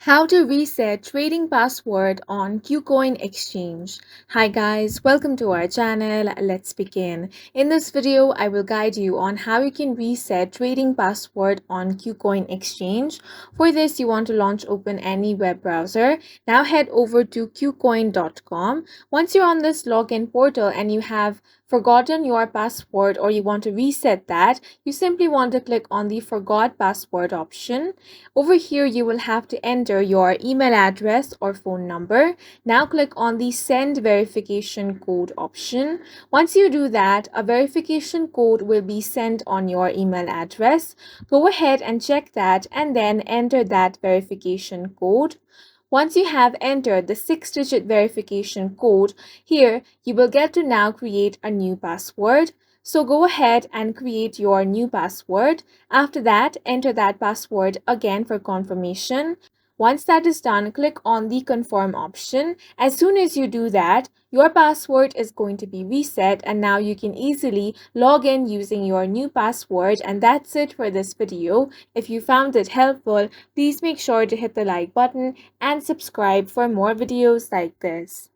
How to reset trading password on KuCoin Exchange. Hi guys, welcome to our channel. Let's begin. In this video, I will guide you on how you can reset trading password on KuCoin Exchange. For this, you want to open any web browser. Now head over to kucoin.com. Once you're on this login portal and you have forgotten your password or you want to reset that, you simply want to click on the forgot password option. Over here, you will have to enter your email address or phone number. Now click on the send verification code option. Once you do that, a verification code will be sent on your email address. Go ahead and check that and then enter that verification code. Once you have entered the 6-digit verification code, here you will get to now create a new password. So go ahead and create your new password. After that, enter that password again for confirmation. Once that is done, click on the confirm option. As soon as you do that, your password is going to be reset and now you can easily log in using your new password. And that's it for this video. If you found it helpful, please make sure to hit the like button and subscribe for more videos like this.